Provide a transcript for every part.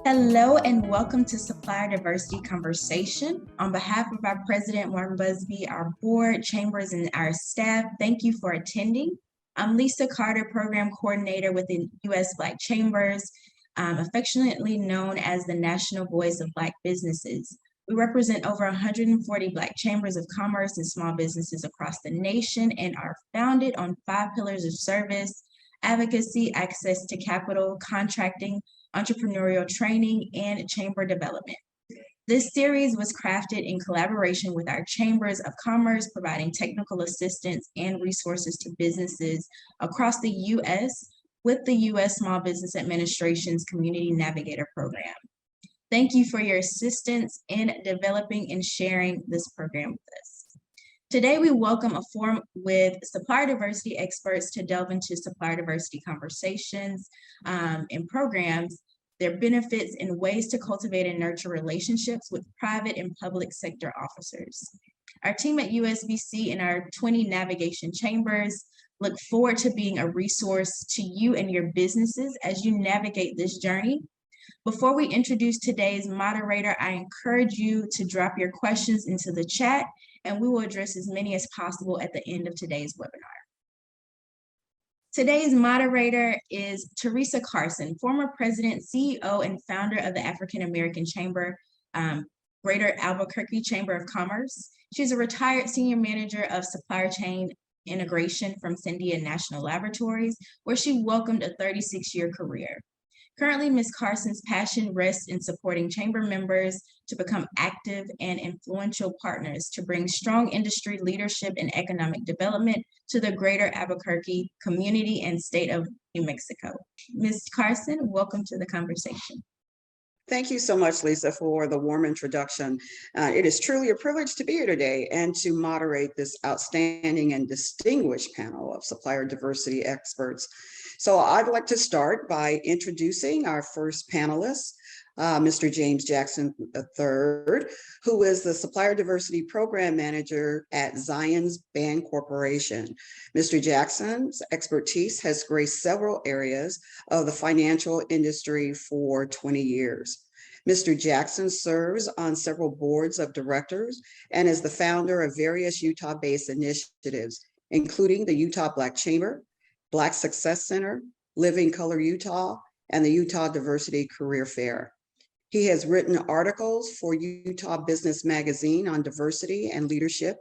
Hello and welcome to Supplier Diversity Conversation. On behalf of our President, Martin Busby, our board, chambers, and our staff, thank you for attending. I'm Lisa Carter, Program Coordinator within U.S. Black Chambers, affectionately known as the National Voice of Black Businesses. We represent over 140 Black chambers of commerce and small businesses across the nation and are founded on 5 pillars of service: advocacy, access to capital, contracting, entrepreneurial training, and chamber development. This series was crafted in collaboration with our chambers of commerce, providing technical assistance and resources to businesses across the U.S. with the U.S. Small Business Administration's Community Navigator Program. Thank you for your assistance in developing and sharing this program with us. Today, we welcome a forum with supplier diversity experts to delve into supplier diversity conversations and programs, their benefits, and ways to cultivate and nurture relationships with private and public sector officers. Our team at USBC and our 20 navigation chambers look forward to being a resource to you and your businesses as you navigate this journey. Before we introduce today's moderator, I encourage you to drop your questions into the chat, and we will address as many as possible at the end of today's webinar. Today's moderator is Theresa Carson, former president, CEO, and founder of the African American Chamber, Greater Albuquerque Chamber of Commerce. She's a retired senior manager of supply chain integration from Sandia National Laboratories, where she welcomed a 36-year career. Currently, Ms. Carson's passion rests in supporting chamber members to become active and influential partners to bring strong industry leadership and economic development to the greater Albuquerque community and state of New Mexico. Ms. Carson, welcome to the conversation. Thank you so much, Lisa, for the warm introduction. It is truly a privilege to be here today and to moderate this outstanding and distinguished panel of supplier diversity experts. So I'd like to start by introducing our first panelist, Mr. James Jackson III, who is the Supplier Diversity Program Manager at Zions Band Corporation. Mr. Jackson's expertise has graced several areas of the financial industry for 20 years. Mr. Jackson serves on several boards of directors and is the founder of various Utah-based initiatives, including the Utah Black Chamber, Black Success Center, Living Color Utah, and the Utah Diversity Career Fair. He has written articles for Utah Business Magazine on diversity and leadership,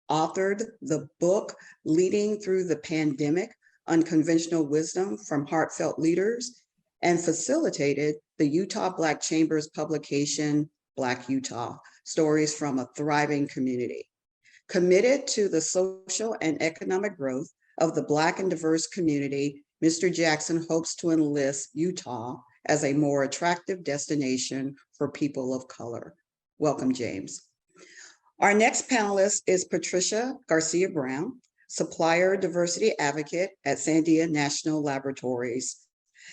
authored the book Leading Through the Pandemic: Unconventional Wisdom from Heartfelt Leaders, and facilitated the Utah Black Chamber's publication, Black Utah: Stories from a Thriving Community. Committed to the social and economic growth of the Black and diverse community, Mr. Jackson hopes to enlist Utah as a more attractive destination for people of color. Welcome, James. Our next panelist is Patricia Garcia Brown, Supplier Diversity Advocate at Sandia National Laboratories.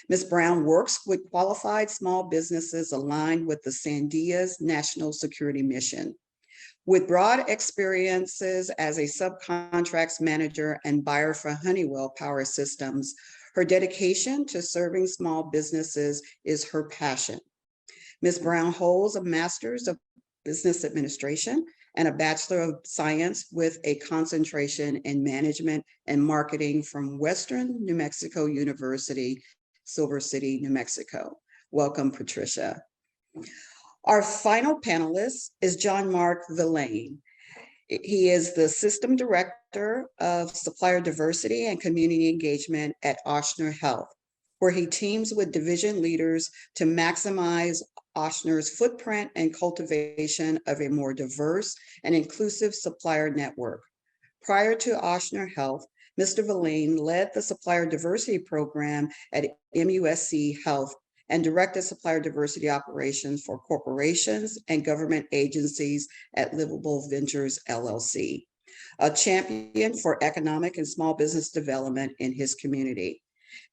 Ms. Brown works with qualified small businesses aligned with the Sandia's national security mission. With broad experiences as a subcontracts manager and buyer for Honeywell Power Systems, her dedication to serving small businesses is her passion. Ms. Brown holds a Master's of Business Administration and a Bachelor of Science with a concentration in Management and Marketing from Western New Mexico University, Silver City, New Mexico. Welcome, Patricia. Our final panelist is John Mark Villain. He is the System Director of Supplier Diversity and Community Engagement at Ochsner Health, where he teams with division leaders to maximize Ochsner's footprint and cultivation of a more diverse and inclusive supplier network. Prior to Ochsner Health, Mr. Villain led the Supplier Diversity Program at MUSC Health and directed supplier diversity operations for corporations and government agencies at Livable Ventures, LLC, a champion for economic and small business development in his community.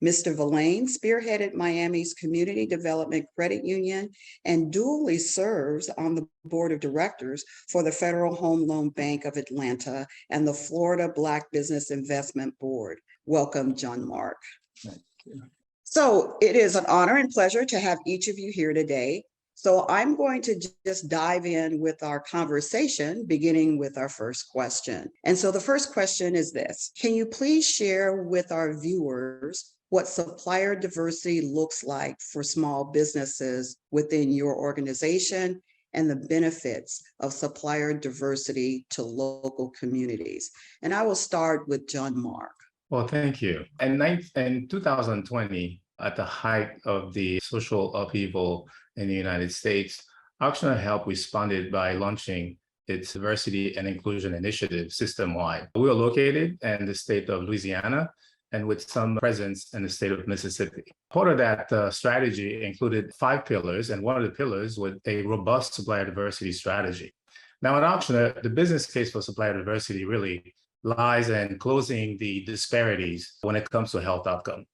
Mr. Villain spearheaded Miami's Community Development Credit Union and dually serves on the board of directors for the Federal Home Loan Bank of Atlanta and the Florida Black Business Investment Board. Welcome, John Mark. Thank you. So it is an honor and pleasure to have each of you here today. So I'm going to just dive in with our conversation, beginning with our first question. And so the first question is this: can you please share with our viewers what supplier diversity looks like for small businesses within your organization and the benefits of supplier diversity to local communities? And I will start with John Mark. Well, thank you. In 2020, at the height of the social upheaval in the United States, Auctioner Help responded by launching its diversity and inclusion initiative system-wide. We are located in the state of Louisiana and with some presence in the state of Mississippi. Part of that strategy included 5 pillars, and one of the pillars was a robust supplier diversity strategy. Now at Auctioner, the business case for supplier diversity really lies in closing the disparities when it comes to health outcome.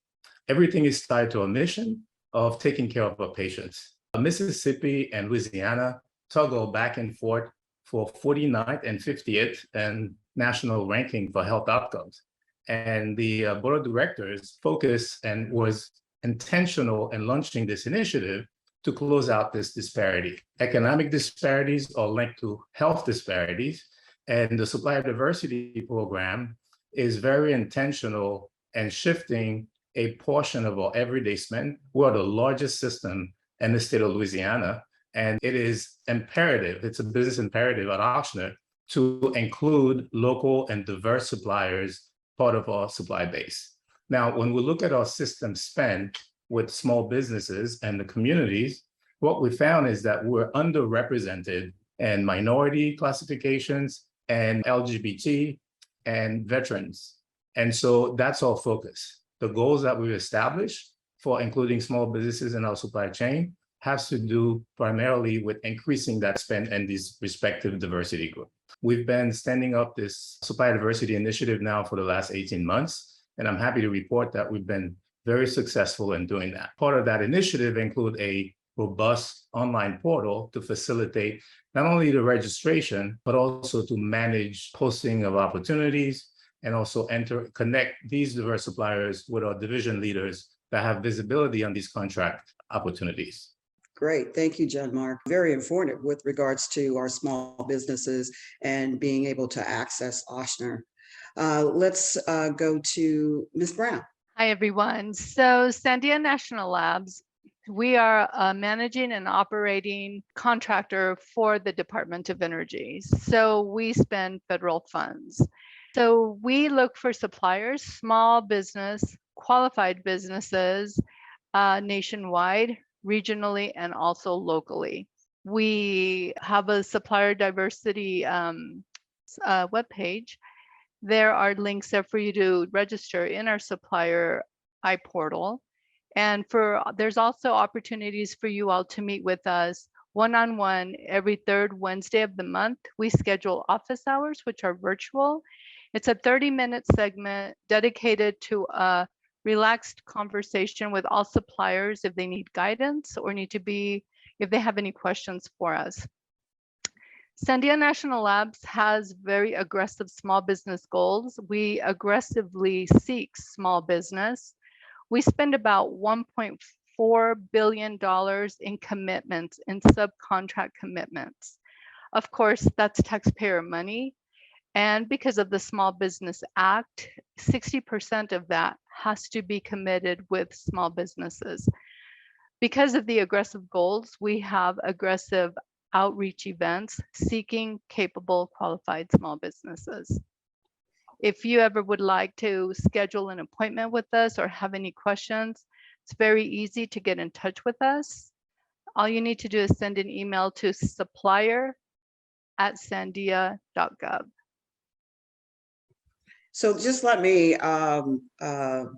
Everything is tied to a mission of taking care of our patients. Mississippi and Louisiana toggle back and forth for 49th and 50th and national ranking for health outcomes. And the board of directors focused and was intentional in launching this initiative to close out this disparity. Economic disparities are linked to health disparities, and the Supplier Diversity Program is very intentional in shifting a portion of our everyday spend. We're the largest system in the state of Louisiana, and it is imperative, it's a business imperative at Auctioner to include local and diverse suppliers part of our supply base. Now, when we look at our system spend with small businesses and the communities, what we found is that we're underrepresented in minority classifications and LGBT and veterans. And so that's our focus. The goals that we've established for including small businesses in our supply chain has to do primarily with increasing that spend in these respective diversity groups. We've been standing up this supplier diversity initiative now for the last 18 months, and I'm happy to report that we've been very successful in doing that. Part of that initiative include a robust online portal to facilitate not only the registration, but also to manage posting of opportunities and also connect these diverse suppliers with our division leaders that have visibility on these contract opportunities. Great. Thank you, John Mark. Very informative with regards to our small businesses and being able to access Auctioner. Let's go to Ms. Brown. Hi, everyone. So Sandia National Labs, we are a managing and operating contractor for the Department of Energy. So we spend federal funds. So we look for suppliers, small business, qualified businesses, nationwide, regionally, and also locally. We have a supplier diversity webpage. There are links there for you to register in our supplier iPortal. And there's also opportunities for you all to meet with us one-on-one every third Wednesday of the month. We schedule office hours, which are virtual. It's a 30-minute segment dedicated to a relaxed conversation with all suppliers if they need guidance or if they have any questions for us. Sandia National Labs has very aggressive small business goals. We aggressively seek small business. We spend about $1.4 billion in commitments, in subcontract commitments. Of course, that's taxpayer money. And because of the Small Business Act, 60% of that has to be committed with small businesses. Because of the aggressive goals, we have aggressive outreach events seeking capable, qualified small businesses. If you ever would like to schedule an appointment with us or have any questions, it's very easy to get in touch with us. All you need to do is send an email to supplier@sandia.gov. So just let me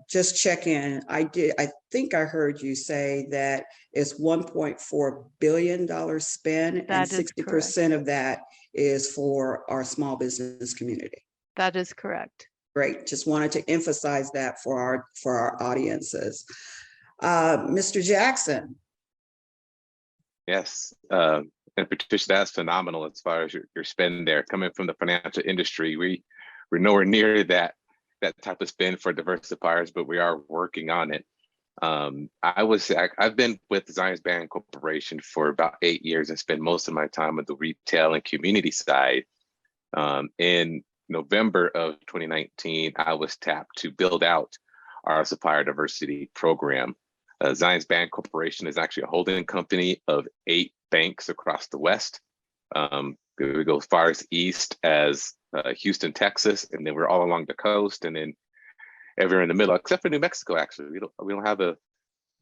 just check in. I think I heard you say that it's $1.4 billion spend, and 60% of that is for our small business community. That is correct. Great. Just wanted to emphasize that for our audiences. Mr. Jackson. Yes. And Patricia, that's phenomenal as far as your spend there. Coming from the financial industry, we're nowhere near that type of spend for diverse suppliers, but we are working on it. I've been with Zions Bank Corporation for about 8 years and spent most of my time on the retail and community side. In November of 2019, I was tapped to build out our Supplier Diversity Program. Zions Bank Corporation is actually a holding company of 8 banks across the West. We go as far as east as Houston, Texas, and then we're all along the coast, and then everywhere in the middle, except for New Mexico. Actually, we don't have a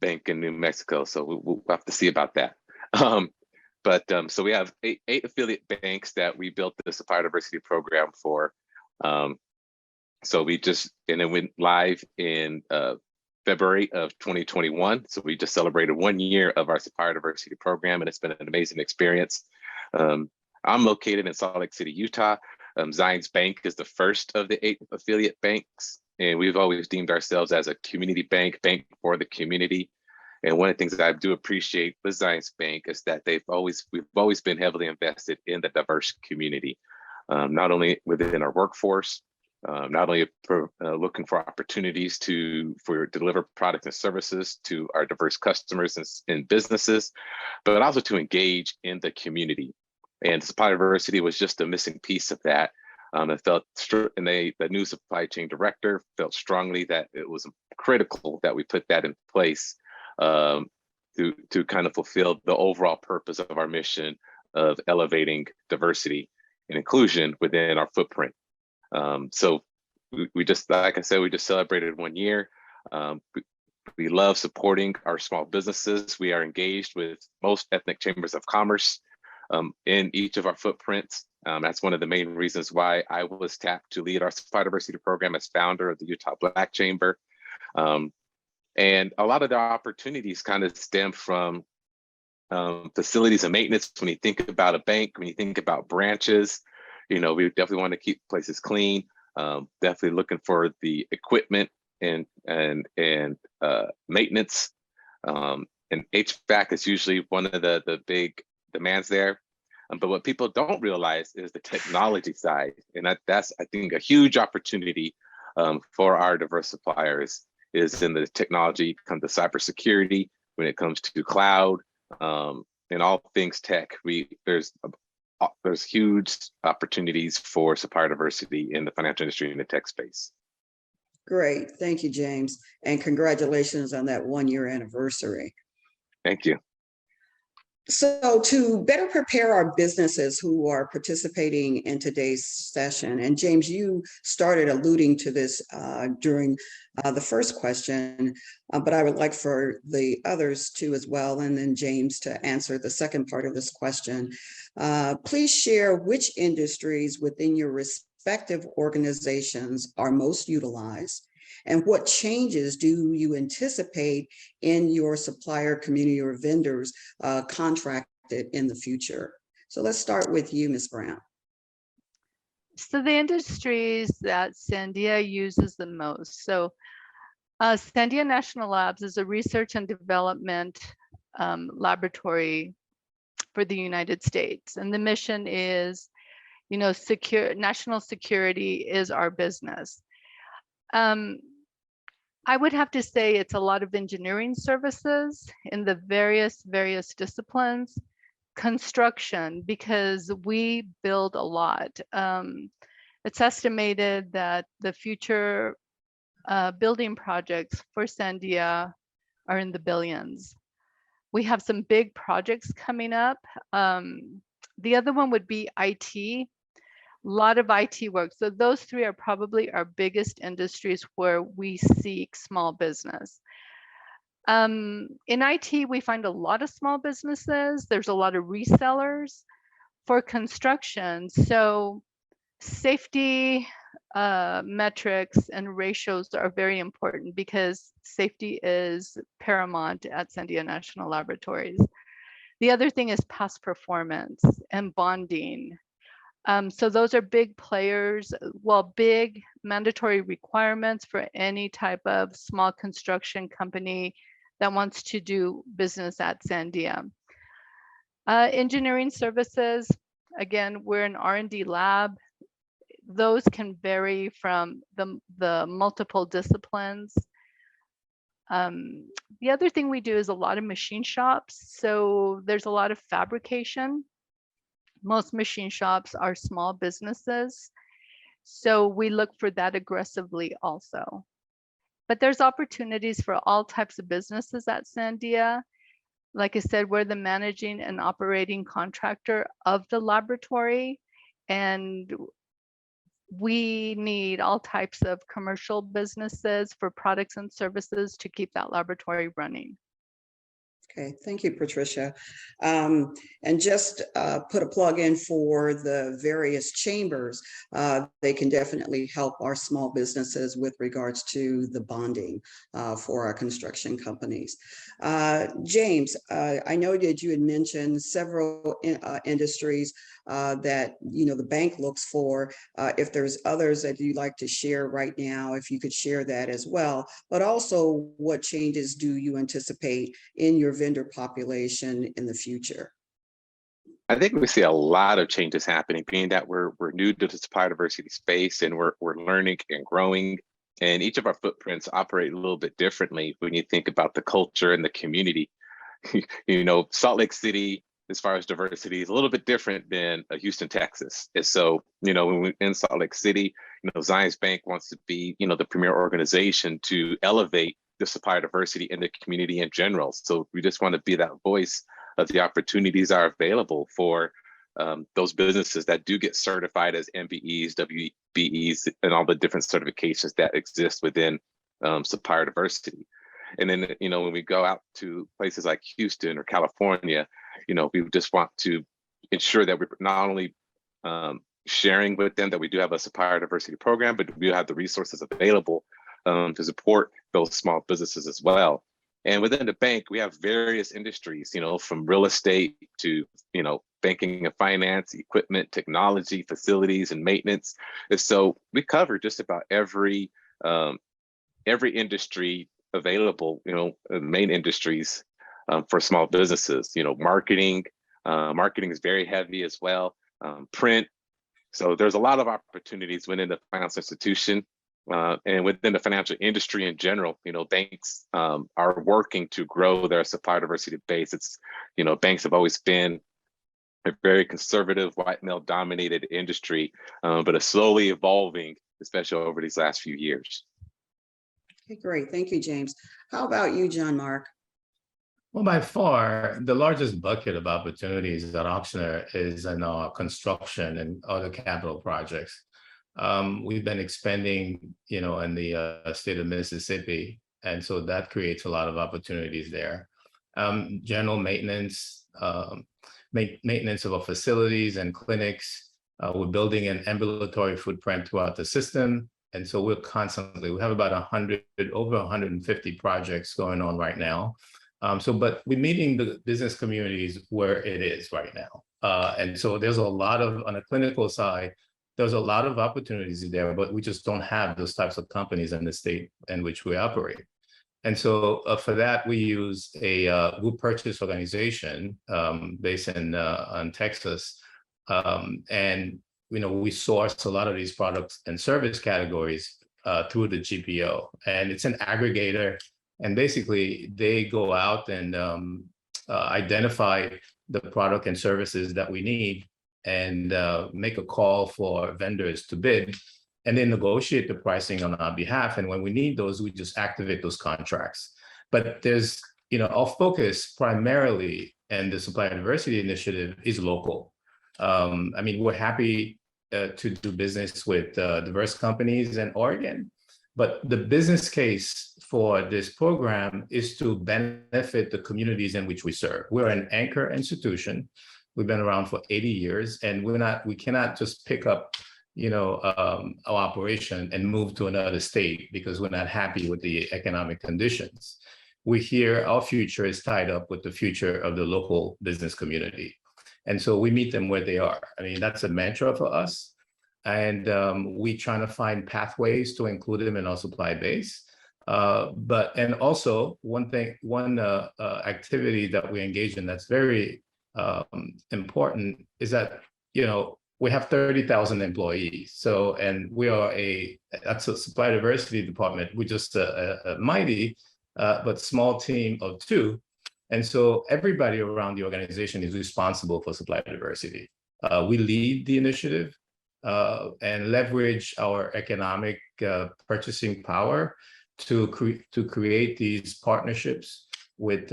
bank in New Mexico, so we'll have to see about that. So we have eight affiliate banks that we built the Supplier Diversity Program for. So and it went live in February of 2021. So we just celebrated 1 year of our Supplier Diversity Program, and it's been an amazing experience. I'm located in Salt Lake City, Utah. Zions Bank is the first of the 8 affiliate banks, and we've always deemed ourselves as a community bank for the community. And one of the things that I do appreciate with Zions Bank is that we've always been heavily invested in the diverse community, not only within our workforce, not only looking for opportunities to deliver products and services to our diverse customers and businesses, but also to engage in the community. And Supplier Diversity was just a missing piece of that. The new supply chain director felt strongly that it was critical that we put that in place to kind of fulfill the overall purpose of our mission of elevating diversity and inclusion within our footprint. So we just, like I said, we just celebrated 1 year. We love supporting our small businesses. We are engaged with most ethnic chambers of commerce in each of our footprints. That's one of the main reasons why I was tapped to lead our Supplier Diversity Program as founder of the Utah Black Chamber. And a lot of the opportunities kind of stem from facilities and maintenance. When you think about a bank, when you think about branches, we definitely want to keep places clean. Definitely looking for the equipment and maintenance. And HVAC is usually one of the big demands there. But what people don't realize is the technology side. And that's, I think, a huge opportunity for our diverse suppliers is in the technology, comes to cybersecurity, when it comes to cloud, and all things tech. There's huge opportunities for supplier diversity in the financial industry and the tech space. Great. Thank you, James. And congratulations on that 1 year anniversary. Thank you. So to better prepare our businesses who are participating in today's session, and James, you started alluding to this during the first question, but I would like for the others to as well, and then James to answer the second part of this question. Please share which industries within your respective organizations are most utilized, and what changes do you anticipate in your supplier community or vendors contracted in the future? So let's start with you, Ms. Brown. So the industries that Sandia uses the most. So Sandia National Labs is a research and development laboratory for the United States. And the mission is, national security is our business. I would have to say it's a lot of engineering services in the various disciplines, construction, because we build a lot. It's estimated that the future building projects for Sandia are in the billions. We have some big projects coming up. The other one would be IT. A lot of IT work. So those three are probably our biggest industries where we seek small business. In IT, we find a lot of small businesses. There's a lot of resellers for construction. So safety metrics and ratios are very important because safety is paramount at Sandia National Laboratories. The other thing is past performance and bonding. So those are big players, big mandatory requirements for any type of small construction company that wants to do business at Sandia. Engineering services, again, we're an R&D lab. Those can vary from the multiple disciplines. The other thing we do is a lot of machine shops. So there's a lot of fabrication. Most machine shops are small businesses. So we look for that aggressively also. But there's opportunities for all types of businesses at Sandia. Like I said, we're the managing and operating contractor of the laboratory, and we need all types of commercial businesses for products and services to keep that laboratory running. Okay, thank you, Patricia. And just put a plug in for the various chambers. They can definitely help our small businesses with regards to the bonding for our construction companies. James, I know that you had mentioned several industries that the bank looks for. If there's others that you'd like to share right now, if you could share that as well, but also what changes do you anticipate in your vendor population in the future? I think we see a lot of changes happening, being that we're new to the supplier diversity space, and we're learning and growing. And each of our footprints operate a little bit differently when you think about the culture and the community. Salt Lake City, as far as diversity, is a little bit different than Houston, Texas. And so, when we're in Salt Lake City, Zions Bank wants to be, the premier organization to elevate the supplier diversity in the community in general. So we just want to be that voice of the opportunities are available for those businesses that do get certified as MBEs, WBEs, and all the different certifications that exist within supplier diversity. And then, when we go out to places like Houston or California, we just want to ensure that we're not only sharing with them that we do have a supplier diversity program, but we have the resources available to support those small businesses as well. And within the bank, we have various industries, from real estate to, banking and finance, equipment, technology, facilities, and maintenance. And so we cover just about every industry available, main industries for small businesses. Marketing is very heavy as well, print. So there's a lot of opportunities within the financial institution. And within the financial industry in general, banks are working to grow their supplier diversity base. It's, banks have always been a very conservative, white male dominated industry, but is slowly evolving, especially over these last few years. Okay, great. Thank you, James. How about you, John Mark? Well, by far, the largest bucket of opportunities at Auctioneer is in our construction and other capital projects. We've been expanding, in the state of Mississippi, and so that creates a lot of opportunities there. General maintenance, maintenance of our facilities and clinics. We're building an ambulatory footprint throughout the system, and so we have about over 150 projects going on right now. But we're meeting the business communities where it is right now, and so there's a lot of, on the clinical side, there's a lot of opportunities there, but we just don't have those types of companies in the state in which we operate. And so for that, we use a group purchase organization based in Texas. And, we source a lot of these products and service categories through the GPO. And it's an aggregator. And basically, they go out and identify the product and services that we need, and make a call for vendors to bid, and then negotiate the pricing on our behalf. And when we need those, we just activate those contracts. But there's, our focus primarily in the Supplier Diversity Initiative is local. We're happy to do business with diverse companies in Oregon, but the business case for this program is to benefit the communities in which we serve. We're an anchor institution. We've been around for 80 years, and we cannot just pick up, our operation and move to another state because we're not happy with the economic conditions. Our future is tied up with the future of the local business community. And so we meet them where they are. That's a mantra for us. And we trying to find pathways to include them in our supply base. And also one activity that we engage in that's very important is that, we have 30,000 employees. So, and we are that's a supply diversity department. We're just a mighty but small team of 2. And so everybody around the organization is responsible for supplier diversity. We lead the initiative and leverage our economic purchasing power to create these partnerships with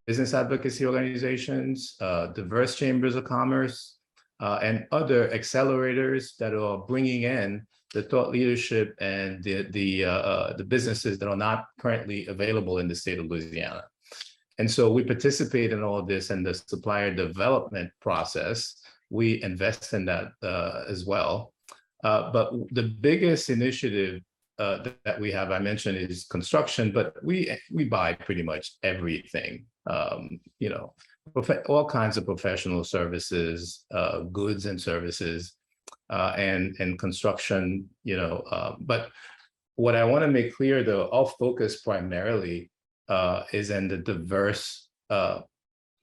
business advocacy organizations, diverse chambers of commerce, and other accelerators that are bringing in the thought leadership and the businesses that are not currently available in the state of Louisiana. And so we participate in all of this in the supplier development process. We invest in that as well. But the biggest initiative that we have, I mentioned, is construction, but we buy pretty much everything, you know, all kinds of professional services, goods and services, and construction, you know. But what I want to make clear, though, our focus primarily is in the diverse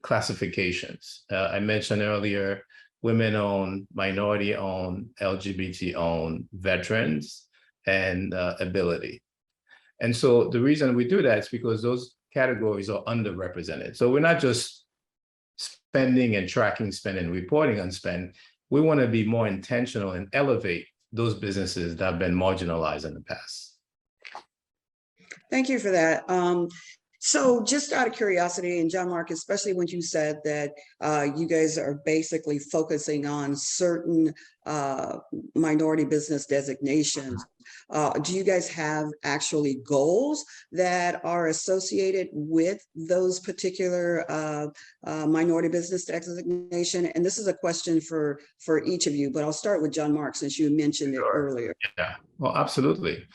classifications. I mentioned earlier, women-owned, minority-owned, LGBT-owned, veterans, and ability. And so the reason we do that is because those categories are underrepresented. So we're not just spending and tracking spend and reporting on spend. We want to be more intentional and elevate those businesses that have been marginalized in the past. Thank you for that. So just out of curiosity, and John Mark, especially when you said that you guys are basically focusing on certain minority business designations, do you guys have actually goals that are associated with those particular minority business designation? And this is a question for each of you, but I'll start with John Mark since you mentioned it earlier. Yeah, well, absolutely.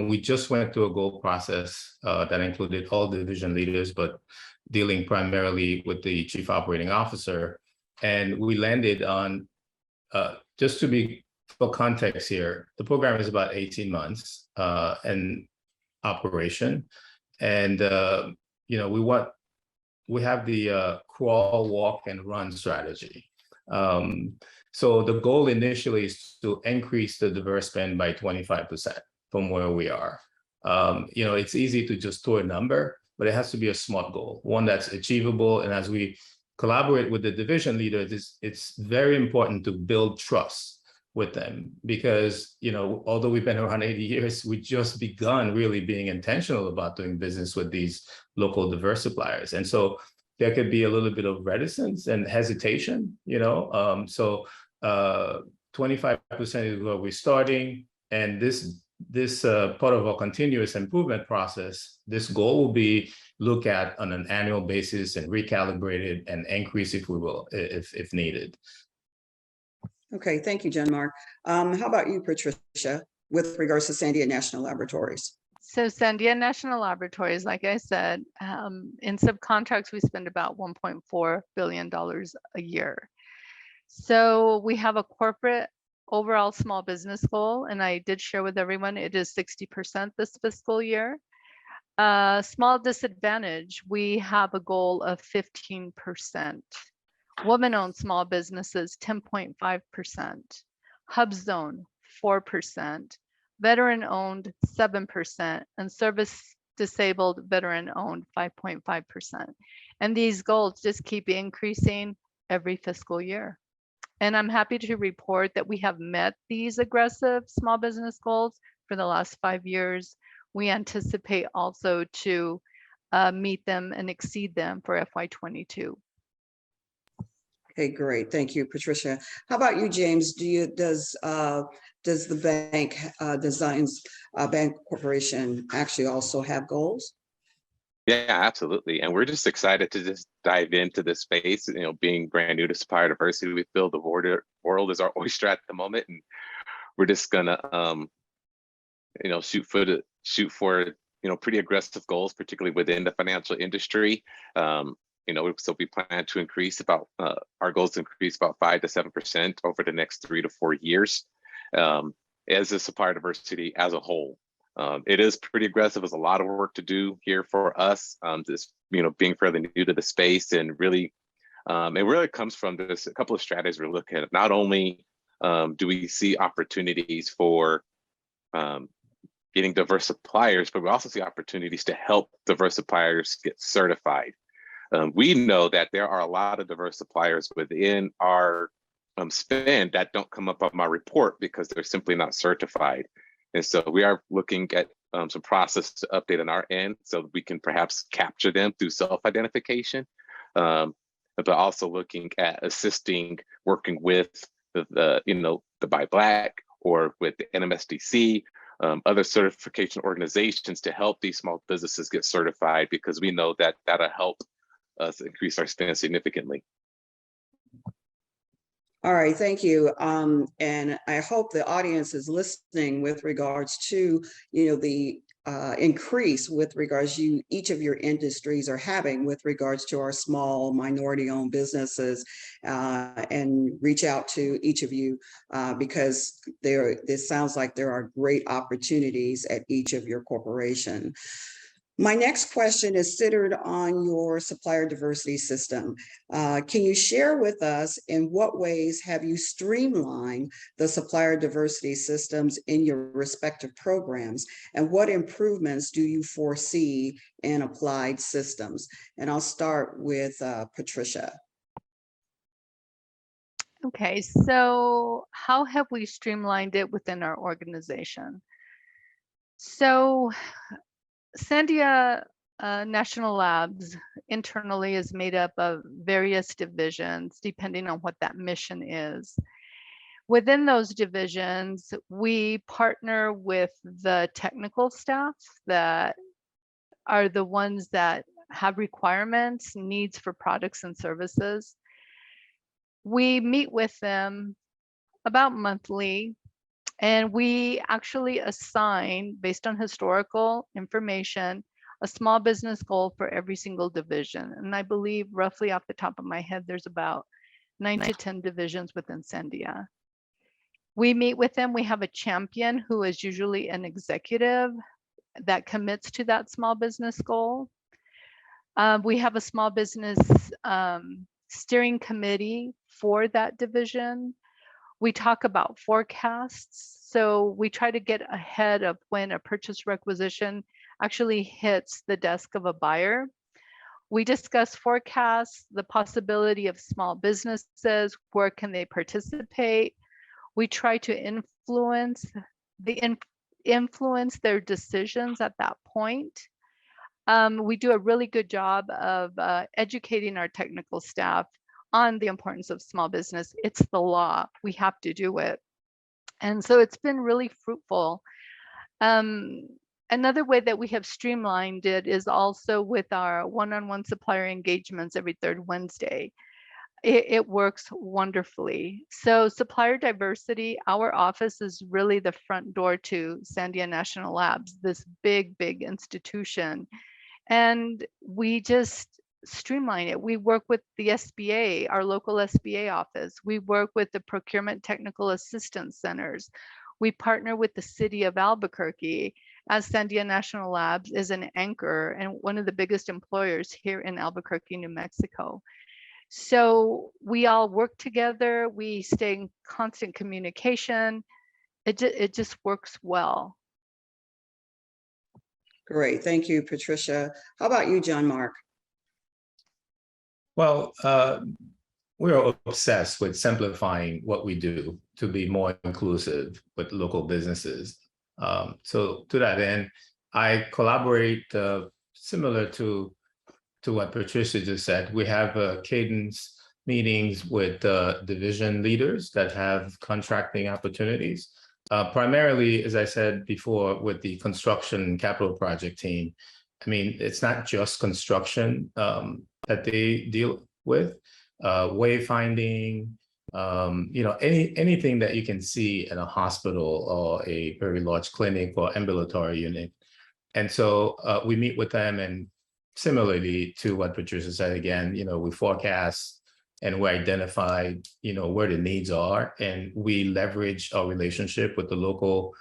We just went through a goal process that included all division leaders, but dealing primarily with the chief operating officer. And we landed on, just to be for context here, the program is about 18 months in operation. And, you know, we have the crawl, walk, and run strategy. So the goal initially is to increase the diverse spend by 25%. From where we are. You know, it's easy to just throw a number, but it has to be a smart goal, one that's achievable. And as we collaborate with the division leaders, it's very important to build trust with them because, you know, although we've been around 80 years, we just begun really being intentional about doing business with these local diverse suppliers. And so there could be a little bit of reticence and hesitation, you know, so 25% is where we're starting. And this part of our continuous improvement process, this goal will be looked at on an annual basis and recalibrated and increase if we will, if needed. Okay, thank you, John Mark. How about you, Patricia, with regards to Sandia National Laboratories? So Sandia National Laboratories, like I said, in subcontracts, we spend about $1.4 billion a year. So we have a corporate overall small business goal, and I did share with everyone, it is 60% this fiscal year. Small disadvantage, we have a goal of 15%. Women-owned small businesses, 10.5%. Hub Zone, 4%. Veteran-owned, 7%. And service-disabled veteran-owned, 5.5%. And these goals just keep increasing every fiscal year. And I'm happy to report that we have met these aggressive small business goals for the last 5 years. We anticipate also to meet them and exceed them for FY22. Okay, great. Thank you, Patricia. How about you, James? Does the bank Bank Corporation actually also have goals? Yeah, absolutely. And we're just excited to just dive into this space. You know, being brand new to supplier diversity, we feel the world is our oyster at the moment, and we're just gonna, you know, shoot for you know, pretty aggressive goals, particularly within the financial industry. You know, so we plan to increase about our goals to increase about 5 to 7% over the next 3 to 4 years as a supplier diversity as a whole. It is pretty aggressive. There's a lot of work to do here for us. Just, you know, being fairly new to the space, and really, it really comes from this a couple of strategies we're looking at. Not only do we see opportunities for getting diverse suppliers, but we also see opportunities to help diverse suppliers get certified. We know that there are a lot of diverse suppliers within our spend that don't come up on my report because they're simply not certified. And so we are looking at some process to update on our end so that we can perhaps capture them through self-identification, but also looking at assisting, working with the Buy Black or with the NMSDC, other certification organizations to help these small businesses get certified, because we know that that'll help us increase our spend significantly. All right, thank you. And I hope the audience is listening with regards to, the increase with regards each of your industries are having with regards to our small minority-owned businesses, and reach out to each of you because this sounds like there are great opportunities at each of your corporation. My next question is centered on your supplier diversity system. Can you share with us in what ways have you streamlined the supplier diversity systems in your respective programs, and what improvements do you foresee in applied systems? And I'll start with Patricia. Okay, so how have we streamlined it within our organization? So Sandia National Labs internally is made up of various divisions depending on what that mission is. Within those divisions, we partner with the technical staff that are the ones that have requirements, needs for products and services. We meet with them about monthly, and we actually assign, based on historical information, a small business goal for every single division. And I believe roughly off the top of my head, there's about 9 to 10 divisions within Sandia. We meet with them. We have a champion who is usually an executive that commits to that small business goal. We have a small business steering committee for that division. We talk about forecasts. So we try to get ahead of when a purchase requisition actually hits the desk of a buyer. We discuss forecasts, the possibility of small businesses, where can they participate. We try to influence their decisions at that point. We do a really good job of educating our technical staff on the importance of small business. It's the law. We have to do it. And so it's been really fruitful. Another way that we have streamlined it is also with our one-on-one supplier engagements every third Wednesday. It works wonderfully. So supplier diversity, our office is really the front door to Sandia National Labs, this big, big institution. And we just streamline it. We work with the SBA, our local SBA office. We work with the procurement technical assistance centers. We partner with the city of Albuquerque, as Sandia National Labs is an anchor and one of the biggest employers here in Albuquerque, New Mexico. So we all work together. We stay in constant communication. It just works well. Great, thank you, Patricia. How about you, John Mark? Well, we're obsessed with simplifying what we do to be more inclusive with local businesses. So to that end, I collaborate similar to what Patricia just said. We have cadence meetings with division leaders that have contracting opportunities. Primarily, as I said before, with the construction capital project team. I mean, it's not just construction that they deal with, wayfinding, anything that you can see in a hospital or a very large clinic or ambulatory unit. And so we meet with them, and similarly to what Patricia said, again, we forecast and we identify, where the needs are, and we leverage our relationship with the local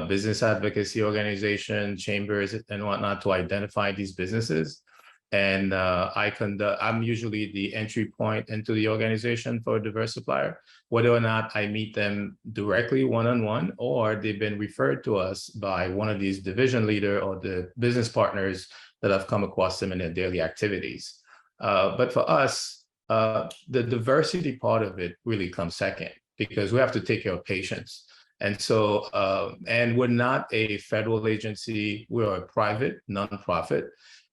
business advocacy organization, chambers and whatnot to identify these businesses. And I'm usually the entry point into the organization for a diverse supplier, whether or not I meet them directly one-on-one, or they've been referred to us by one of these division leader or the business partners that have come across them in their daily activities. But for us, the diversity part of it really comes second, because we have to take care of patients. And so, and we're not a federal agency, we're a private nonprofit.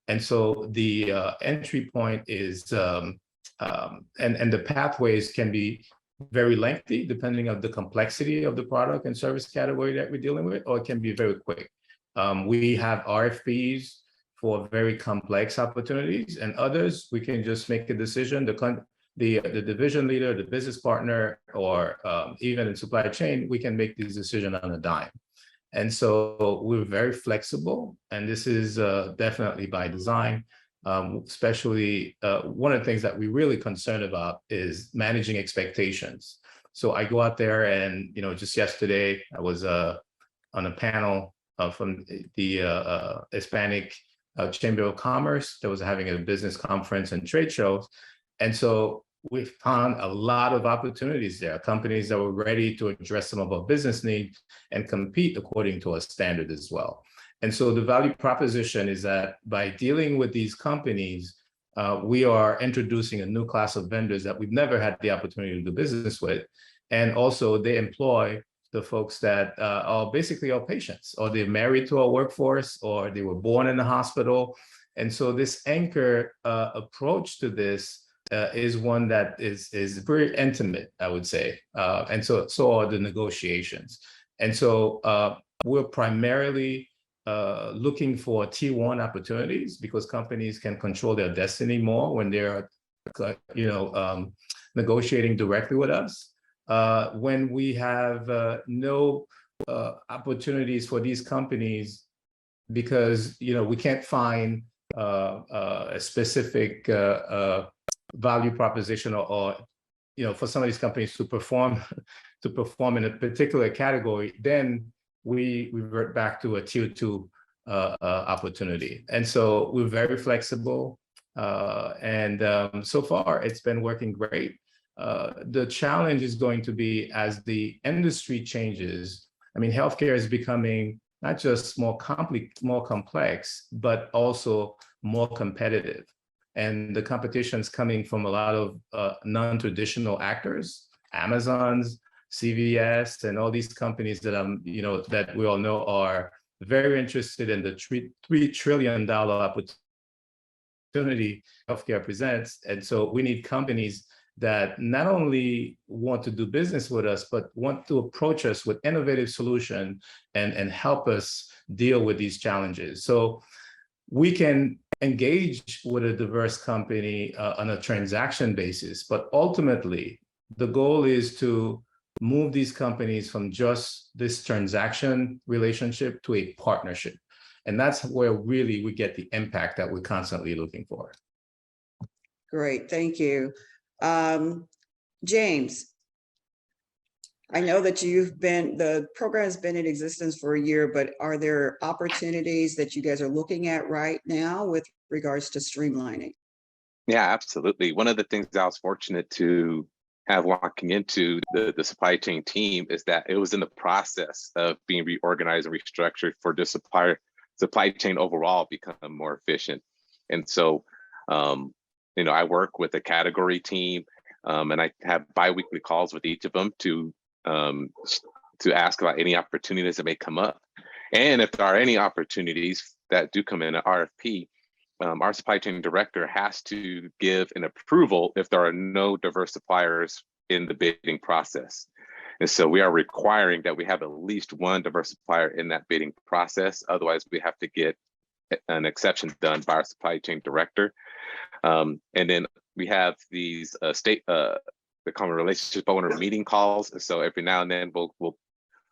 And so the entry point is, and the pathways can be very lengthy depending on the complexity of the product and service category that we're dealing with, or it can be very quick. We have RFPs for very complex opportunities, and others we can just make a decision. The division leader, the business partner, or even in supply chain, we can make these decisions on a dime. And so we're very flexible, and this is definitely by design. Especially one of the things that we're really concerned about is managing expectations. So I go out there and, just yesterday I was on a panel from the Hispanic Chamber of Commerce that was having a business conference and trade shows. And so we found a lot of opportunities there, companies that were ready to address some of our business needs and compete according to a standard as well. And so the value proposition is that by dealing with these companies, we are introducing a new class of vendors that we've never had the opportunity to do business with. And also they employ the folks that are basically our patients, or they're married to our workforce, or they were born in the hospital. And so this anchor approach to this is one that is very intimate, I would say. And so are the negotiations. And so we're primarily looking for T1 opportunities, because companies can control their destiny more when they're negotiating directly with us. When we have no opportunities for these companies, because we can't find a specific value proposition, or for some of these companies to perform in a particular category, then we revert back to a tier 2 opportunity. And so we're very flexible, and so far it's been working great. The challenge is going to be, as the industry changes, healthcare is becoming not just more complex, but also more competitive. And the competition is coming from a lot of non-traditional actors, Amazon's, CVS, and all these companies that that we all know are very interested in the $3 trillion opportunity healthcare presents. And so we need companies that not only want to do business with us, but want to approach us with innovative solution and help us deal with these challenges. So we can engage with a diverse company on a transaction basis, but ultimately the goal is to move these companies from just this transaction relationship to a partnership. And that's where really we get the impact that we're constantly looking for. Great, thank you. James, I know that the program has been in existence for a year, but are there opportunities that you guys are looking at right now with regards to streamlining? Yeah, absolutely. One of the things I was fortunate to have walking into the supply chain team is that it was in the process of being reorganized and restructured for the supply chain overall become more efficient. And so, I work with a category team, and I have bi-weekly calls with each of them to ask about any opportunities that may come up. And if there are any opportunities that do come in an RFP, our supply chain director has to give an approval if there are no diverse suppliers in the bidding process. And so we are requiring that we have at least one diverse supplier in that bidding process. Otherwise, we have to get an exception done by our supply chain director. And then we have these the common relationship owner meeting calls. So every now and then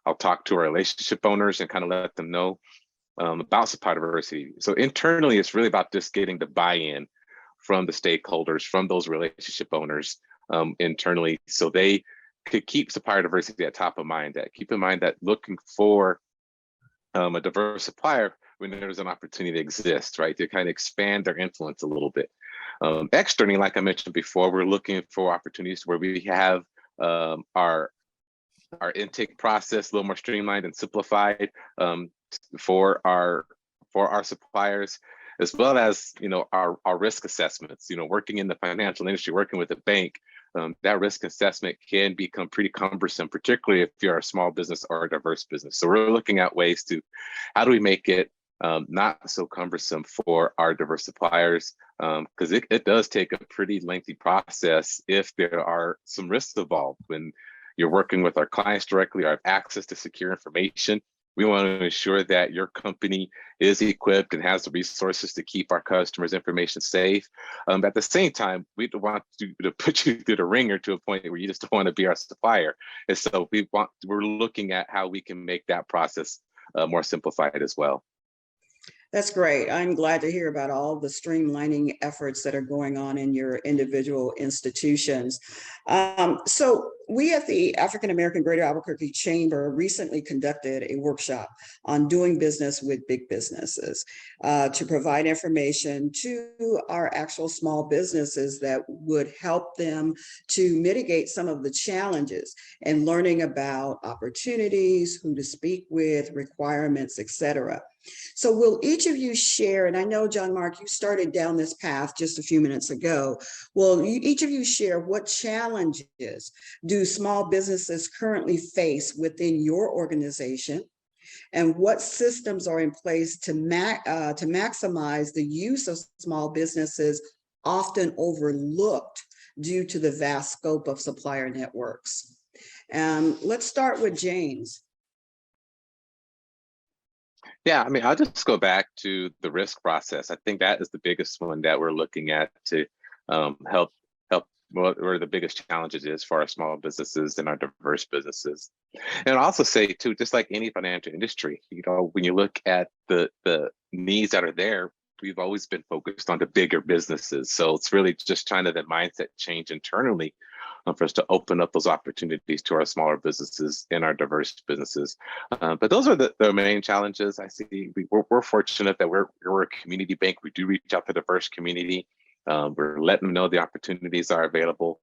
I'll talk to our relationship owners and kind of let them know about supplier diversity. So internally, it's really about just getting the buy-in from the stakeholders, from those relationship owners internally, so they could keep supplier diversity at top of mind. That keep in mind that looking for a diverse supplier when there's an opportunity that exists, right? To kind of expand their influence a little bit. Externally, like I mentioned before, we're looking for opportunities where we have our intake process a little more streamlined and simplified for our suppliers, as well as our risk assessments. Working in the financial industry, working with a bank, that risk assessment can become pretty cumbersome, particularly if you're a small business or a diverse business. So we're looking at ways to how do we make it not so cumbersome for our diverse suppliers, because it does take a pretty lengthy process if there are some risks involved. When you're working with our clients directly or have access to secure information, we want to ensure that your company is equipped and has the resources to keep our customers' information safe. At the same time, we don't want to put you through the ringer to a point where you just don't want to be our supplier. And so we're looking at how we can make that process more simplified as well. That's great. I'm glad to hear about all the streamlining efforts that are going on in your individual institutions. So we at the African American Greater Albuquerque Chamber recently conducted a workshop on doing business with big businesses to provide information to our actual small businesses that would help them to mitigate some of the challenges and learning about opportunities, who to speak with, requirements, etc. So will each of you share, and I know, John Mark, you started down this path just a few minutes ago. Will each of you share what challenges do small businesses currently face within your organization, and what systems are in place to maximize the use of small businesses often overlooked due to the vast scope of supplier networks? Let's start with James. Yeah, I mean, I'll just go back to the risk process. I think that is the biggest one that we're looking at to help where the biggest challenges is for our small businesses and our diverse businesses. And I'll also say too, just like any financial industry, when you look at the needs that are there, we've always been focused on the bigger businesses. So it's really just trying to the mindset change internally for us to open up those opportunities to our smaller businesses and our diverse businesses. But those are the main challenges I see. We're fortunate that we're a community bank. We do reach out to the diverse community. We're letting them know the opportunities are available.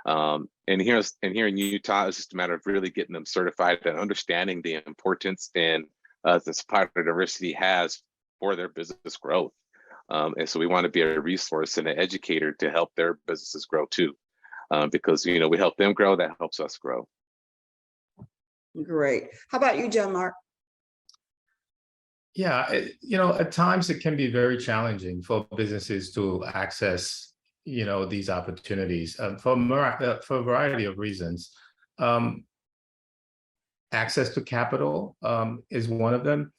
And here in Utah, it's just a matter of really getting them certified and understanding the importance and the supplier diversity has for their business growth. And so we want to be a resource and an educator to help their businesses grow too. Because we help them grow, that helps us grow. Great. How about you, John Mark? Yeah, at times it can be very challenging for businesses to access, these opportunities for a variety of reasons. Access to capital is one of them.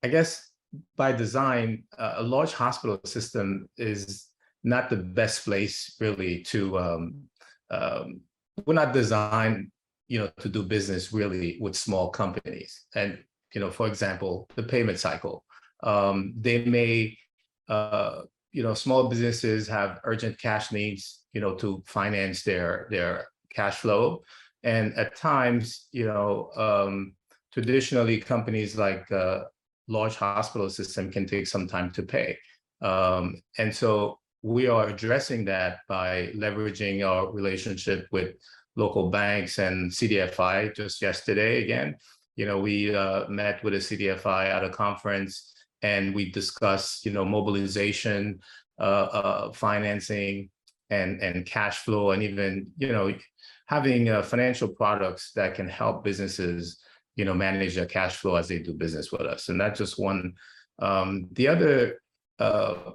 I guess by design, a large hospital system is not the best place really to. We're not designed, to do business really with small companies. And for example, the payment cycle. They may, small businesses have urgent cash needs, to finance their cash flow. And at times, traditionally companies like large hospital system can take some time to pay. And so we are addressing that by leveraging our relationship with local banks and CDFI. Just yesterday, again, we met with a CDFI at a conference, and we discussed, mobilization, financing, and cash flow, and even, having financial products that can help businesses, manage their cash flow as they do business with us. And that's just one. The other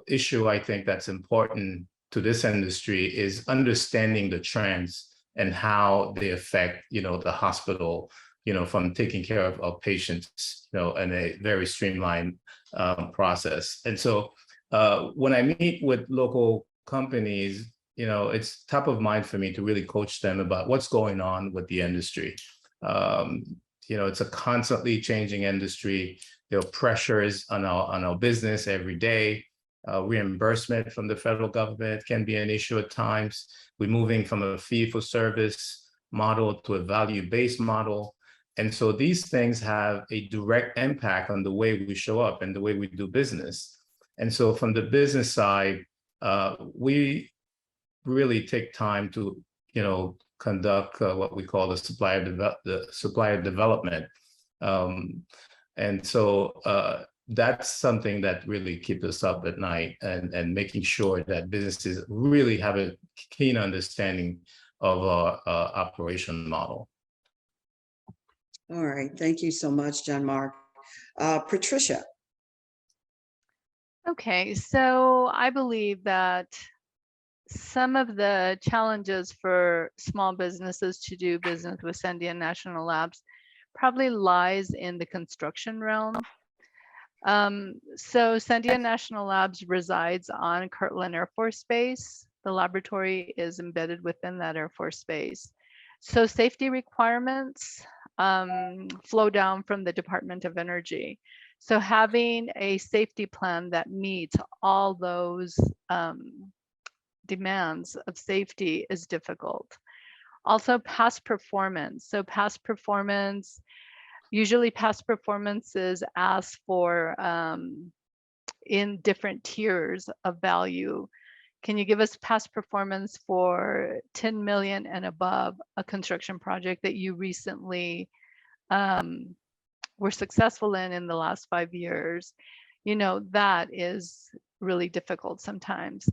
issue I think that's important to this industry is understanding the trends and how they affect, the hospital, from taking care of patients, in a very streamlined process. And so when I meet with local companies, it's top of mind for me to really coach them about what's going on with the industry. It's a constantly changing industry. There are pressures on our business every day. Reimbursement from the federal government can be an issue at times. We're moving from a fee-for-service model to a value-based model. And so these things have a direct impact on the way we show up and the way we do business. And so from the business side, we really take time to, conduct what we call the supplier development. And so that's something that really keeps us up at night, and making sure that businesses really have a keen understanding of our operation model. All right, thank you so much, John Mark. Patricia. Okay, so I believe that some of the challenges for small businesses to do business with Sandia National Labs probably lies in the construction realm. So Sandia National Labs resides on Kirtland Air Force Base. The laboratory is embedded within that Air Force Base. So safety requirements flow down from the Department of Energy. So having a safety plan that meets all those demands of safety is difficult. Also, past performance. So usually past performance is asked for in different tiers of value. Can you give us past performance for 10 million and above, a construction project that you recently were successful in the last 5 years? That is really difficult sometimes.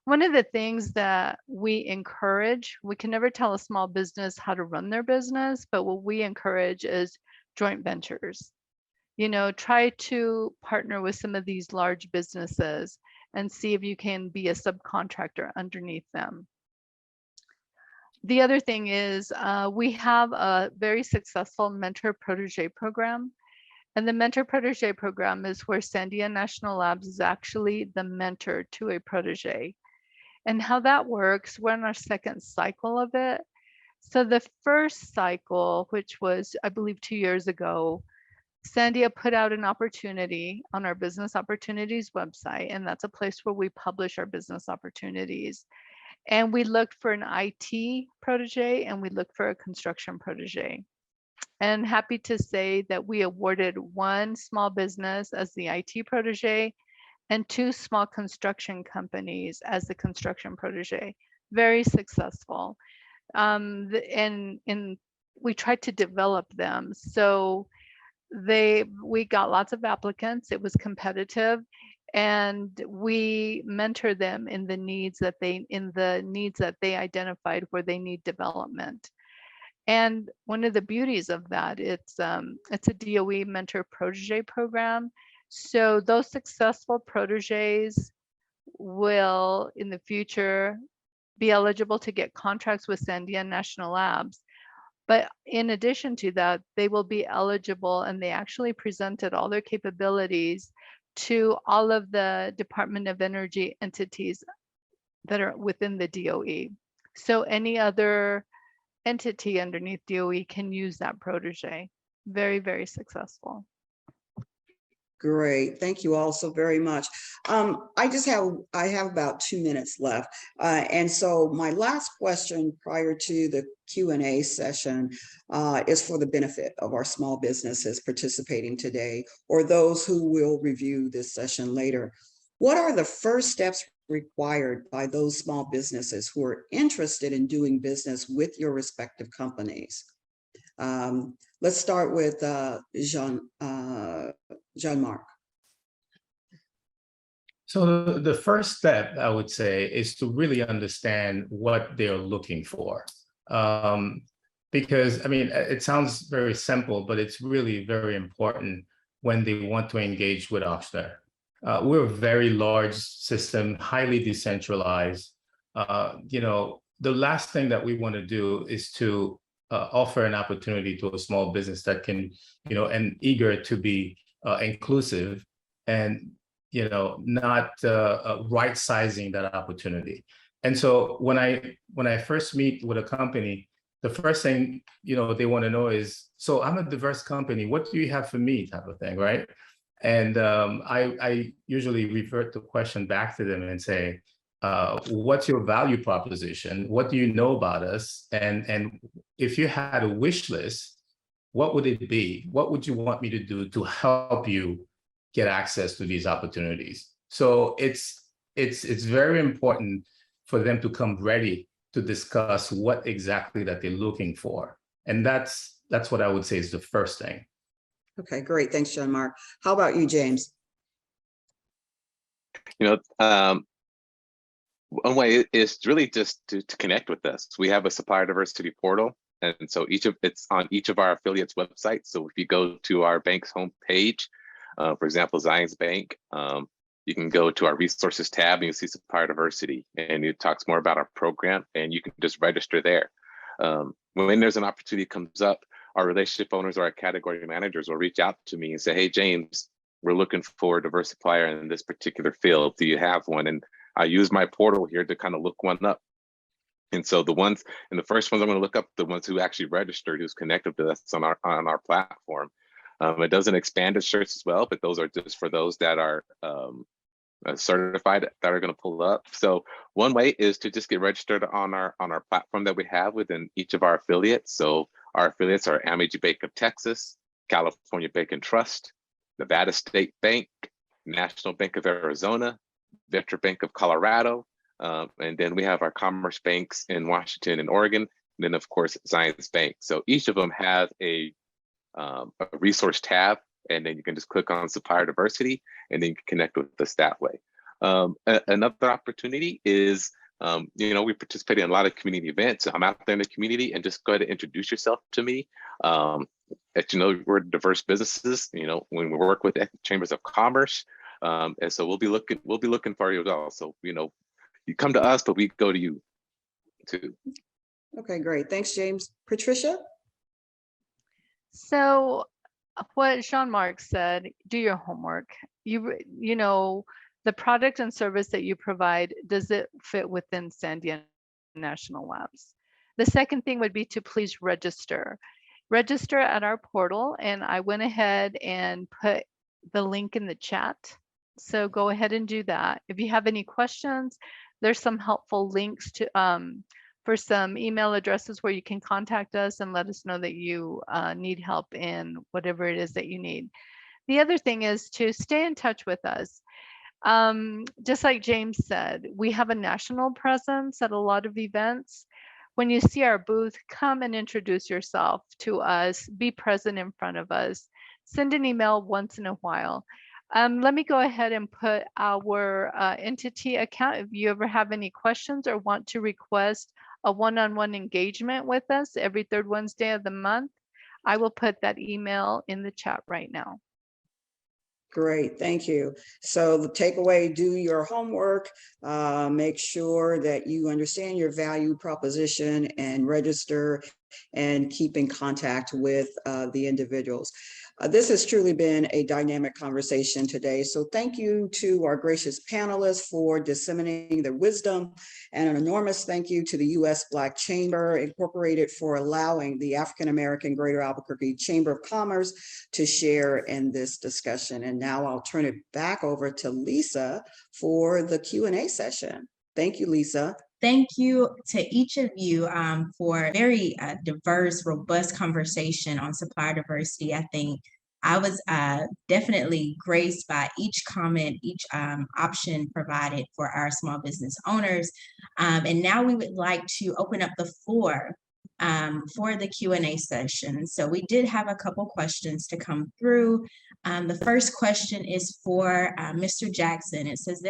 One of the things that we encourage, we can never tell a small business how to run their business, but what we encourage is joint ventures. Try to partner with some of these large businesses and see if you can be a subcontractor underneath them. The other thing is we have a very successful mentor protege program. And the mentor protege program is where Sandia National Labs is actually the mentor to a protege. And how that works, we're in our second cycle of it. So the first cycle, which was, I believe, 2 years ago, Sandia put out an opportunity on our business opportunities website, and that's a place where we publish our business opportunities. And we looked for an IT protege and we looked for a construction protege. And happy to say that we awarded one small business as the IT protege and 2 small construction companies as the construction protege. Very successful. And we tried to develop them. So we got lots of applicants. It was competitive, and we mentor them in the needs that they identified where they need development. And one of the beauties of that, it's a DOE mentor protege program. So those successful proteges will in the future be eligible to get contracts with Sandia National Labs. But in addition to that, they will be eligible, and they actually presented all their capabilities to all of the Department of Energy entities that are within the DOE. So any other entity underneath DOE can use that protege. Very, very successful. Great, thank you all so very much. I have about 2 minutes left. And so my last question prior to the Q&A session is for the benefit of our small businesses participating today, or those who will review this session later. What are the first steps required by those small businesses who are interested in doing business with your respective companies? Let's start with Jean-Marc. So the first step, I would say, is to really understand what they're looking for. Because, I mean, it sounds very simple, but it's really very important when they want to engage with Ochsner. We're a very large system, highly decentralized. The last thing that we want to do is to offer an opportunity to a small business that can, and eager to be inclusive and, not right sizing that opportunity. And so when I first meet with a company, the first thing, they want to know is, so I'm a diverse company, what do you have for me, type of thing, right? And I usually revert the question back to them and say, what's your value proposition? What do you know about us? And if you had a wish list, what would it be? What would you want me to do to help you get access to these opportunities? So it's very important for them to come ready to discuss what exactly that they're looking for. And that's what I would say is the first thing. Okay, great. Thanks, John Mark. How about you, James? One way is really just to connect with us. We have a supplier diversity portal, and so it's on each of our affiliates' websites. So if you go to our bank's homepage, for example, Zions Bank, you can go to our resources tab and you'll see supplier diversity, and it talks more about our program, and you can just register there. When there's an opportunity comes up, our relationship owners or our category managers will reach out to me and say, hey, James, we're looking for a diverse supplier in this particular field. Do you have one? And I use my portal here to kind of look one up. And so the first ones I'm going to look up, the ones who actually registered, who's connected to us on our platform. It doesn't expand the search as well, but those are just for those that are certified that are going to pull up. So one way is to just get registered on our platform that we have within each of our affiliates. So our affiliates are Amegy Bank of Texas, California Bank and Trust, Nevada State Bank, National Bank of Arizona, Vector Bank of Colorado, and then we have our commerce banks in Washington and Oregon, and then of course Zions Bank. So each of them have a resource tab, and then you can just click on supplier diversity, and then you can connect with us that way. Another opportunity is, we participate in a lot of community events. I'm out there in the community, and just go ahead and introduce yourself to me. We're diverse businesses. When we work with chambers of commerce, and so we'll be looking for you as well. So you come to us, but we go to you too. Okay, great. Thanks, James. Patricia? So what Jean-Marc said, do your homework. The product and service that you provide, does it fit within Sandia National Labs? The second thing would be to please register. Register at our portal, and I went ahead and put the link in the chat. So go ahead and do that. If you have any questions, there's some helpful links to for some email addresses where you can contact us and let us know that you need help in whatever it is that you need. The other thing is to stay in touch with us. Just like James said, we have a national presence at a lot of events. When you see our booth, come and introduce yourself to us, be present in front of us, send an email once in a while. Let me go ahead and put our entity account. If you ever have any questions or want to request a one-on-one engagement with us every third Wednesday of the month, I will put that email in the chat right now. Great, thank you. So the takeaway, do your homework, make sure that you understand your value proposition and register and keep in contact with the individuals. This has truly been a dynamic conversation today. So thank you to our gracious panelists for disseminating their wisdom, and an enormous thank you to the U.S. Black Chamber Incorporated for allowing the African American Greater Albuquerque Chamber of Commerce to share in this discussion. And now I'll turn it back over to Lisa for the Q&A session. Thank you, Lisa. Thank you to each of you for a very diverse, robust conversation on supplier diversity. I think I was definitely graced by each comment, each option provided for our small business owners. And now we would like to open up the floor for the Q&A session. So we did have a couple questions to come through. The first question is for Mr. Jackson. It says,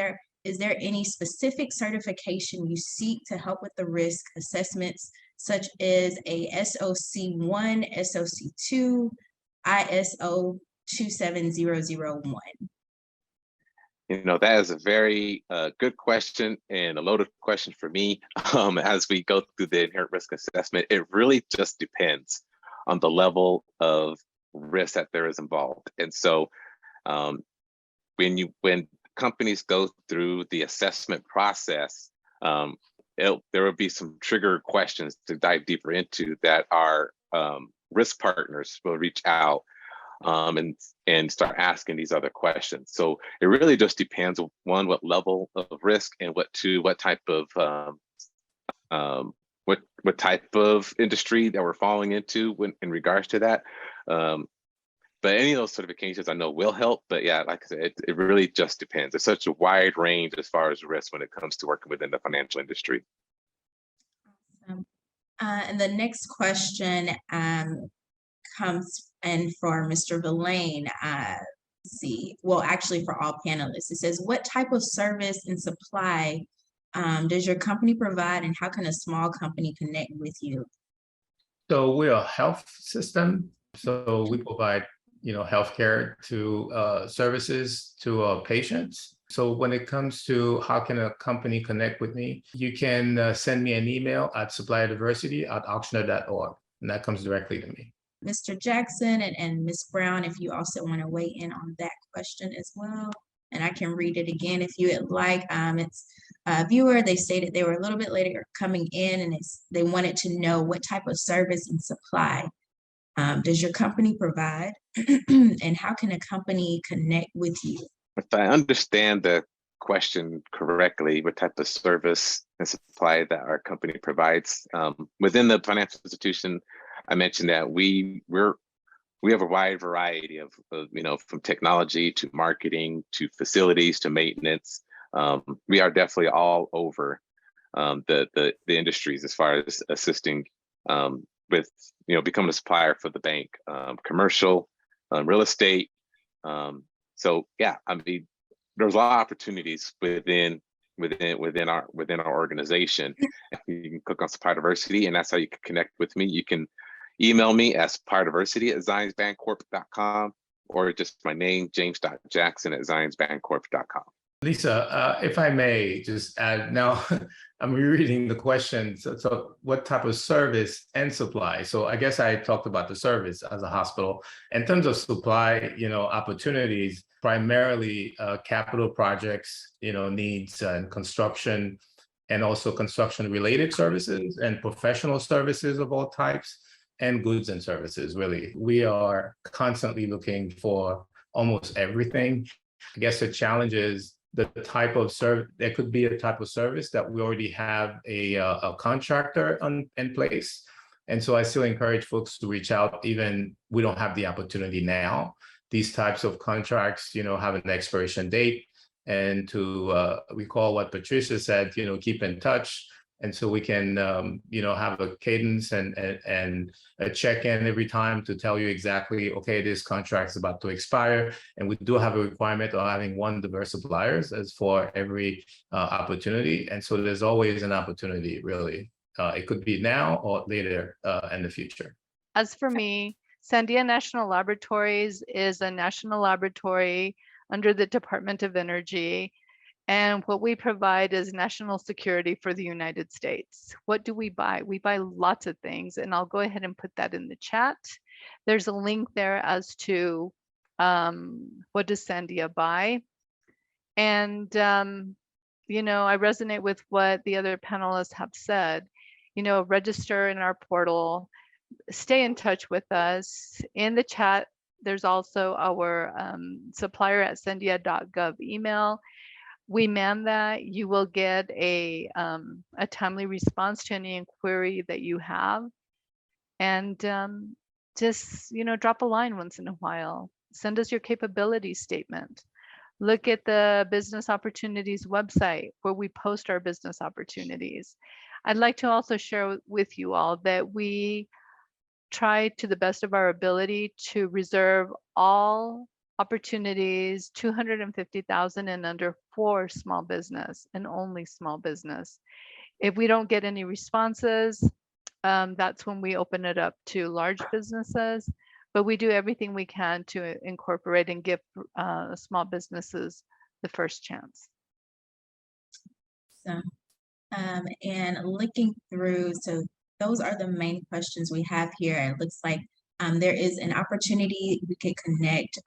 is there any specific certification you seek to help with the risk assessments, such as a SOC1, SOC2, ISO 27001? That is a very good question and a loaded question for me. As we go through the inherent risk assessment, it really just depends on the level of risk that there is involved. And so when companies go through the assessment process, there will be some trigger questions to dive deeper into that our risk partners will reach out and start asking these other questions. So it really just depends on, one, what level of risk, and what type of what type of industry that we're falling into in regards to that. But any of those certifications I know will help. But yeah, like I said, it really just depends. There's such a wide range as far as risk when it comes to working within the financial industry. Awesome. And the next question comes in for Mr. Villain. Well, actually for all panelists. It says, what type of service and supply does your company provide, and how can a small company connect with you? So we're a health system. So we provide, healthcare to services to patients. So when it comes to how can a company connect with me, you can send me an email at supplierdiversity@auctioner.org, and that comes directly to me. Mr. Jackson and Ms. Brown, if you also want to weigh in on that question as well. And I can read it again if you would like. It's a viewer, they stated they were a little bit later coming in, and they wanted to know what type of service and supply does your company provide, and how can a company connect with you? If I understand the question correctly, what type of service and supply that our company provides within the financial institution, I mentioned that we have a wide variety of from technology to marketing to facilities to maintenance. We are definitely all over the industries as far as assisting with becoming a supplier for the bank, commercial, real estate. So yeah, I mean, there's a lot of opportunities within our organization. You can click on Supplier Diversity, and that's how you can connect with me. You can email me at supplierdiversity@zionsbancorp.com, or just my name, james.jackson@zionsbancorp.com. Lisa, if I may just add, now I'm rereading the question. So what type of service and supply? So I guess I talked about the service as a hospital. In terms of supply, opportunities, primarily capital projects, needs and construction, and also construction related services and professional services of all types, and goods and services, really. We are constantly looking for almost everything. I guess the challenge is the type of service. There could be a type of service that we already have a contractor in place. And so I still encourage folks to reach out, even we don't have the opportunity now. These types of contracts, have an expiration date, and to recall what Patricia said, keep in touch. And so we can, have a cadence and a check-in every time to tell you exactly, okay, this contract is about to expire. And we do have a requirement of having one diverse suppliers as for every opportunity. And so there's always an opportunity, really. It could be now or later in the future. As for me, Sandia National Laboratories is a national laboratory under the Department of Energy. And what we provide is national security for the United States. What do we buy? We buy lots of things, and I'll go ahead and put that in the chat. There's a link there as to what does Sandia buy. And, I resonate with what the other panelists have said. Register in our portal, stay in touch with us. In the chat, there's also our supplier@sandia.gov email. We man that. You will get a timely response to any inquiry that you have. And just, drop a line once in a while. Send us your capability statement. Look at the Business Opportunities website where we post our business opportunities. I'd like to also share with you all that we try to the best of our ability to reserve all opportunities, 250,000 and under for small business and only small business. If we don't get any responses, that's when we open it up to large businesses, but we do everything we can to incorporate and give small businesses the first chance. So, and looking through, so those are the main questions we have here. It looks like there is an opportunity we could connect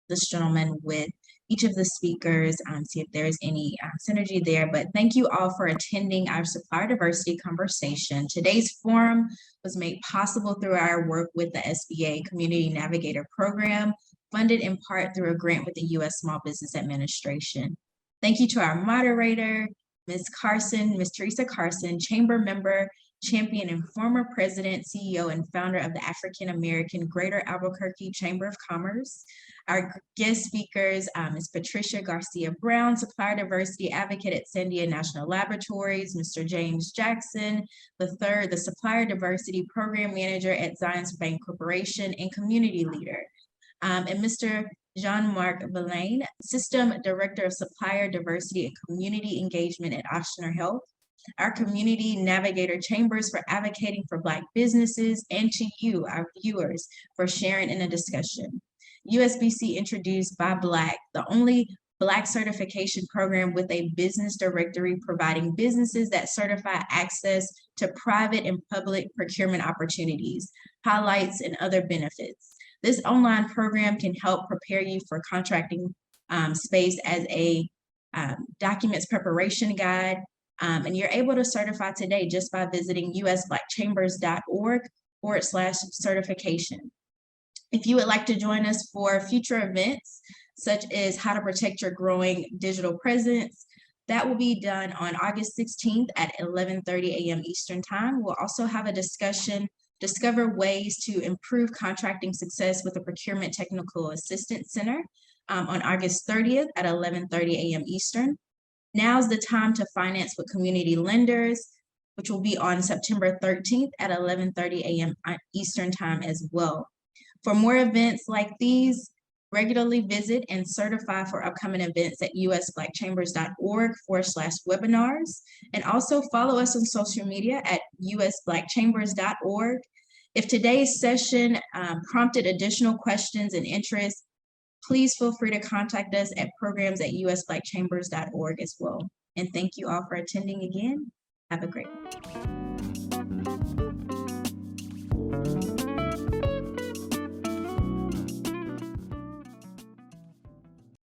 this gentleman with each of the speakers, see if there's any synergy there. But thank you all for attending our Supplier Diversity Conversation. Today's forum was made possible through our work with the SBA Community Navigator Program, funded in part through a grant with the U.S. Small Business Administration. Thank you to our moderator, Ms. Carson, Ms. Theresa Carson, Chamber Member, Champion, and former President, CEO, and founder of the African American Greater Albuquerque Chamber of Commerce. Our guest speakers, Ms. Patricia Garcia Brown, Supplier Diversity Advocate at Sandia National Laboratories, Mr. James Jackson III, the Supplier Diversity Program Manager at Zions Bank Corporation and Community Leader, and Mr. Jean-Marc Villain, System Director of Supplier Diversity and Community Engagement at Ochsner Health. Our community Navigator Chambers for advocating for Black businesses, and to you, our viewers, for sharing in the discussion. USBC introduced By Black, the only Black certification program with a business directory providing businesses that certify access to private and public procurement opportunities, highlights, and other benefits. This online program can help prepare you for contracting space as a documents preparation guide, and you're able to certify today just by visiting usblackchambers.org/certification. If you would like to join us for future events, such as how to protect your growing digital presence, that will be done on August 16th at 11:30 a.m. Eastern Time. We'll also have a discussion, discover ways to improve contracting success with the Procurement Technical Assistance Center on August 30th at 11:30 a.m. Eastern. Now's the time to finance with community lenders, which will be on September 13th at 11:30 a.m. Eastern Time as well. For more events like these, regularly visit and certify for upcoming events at usblackchambers.org/webinars, and also follow us on social media at usblackchambers.org. If today's session prompted additional questions and interest, please feel free to contact us at programs@usblackchambers.org as well. And thank you all for attending again. Have a great one.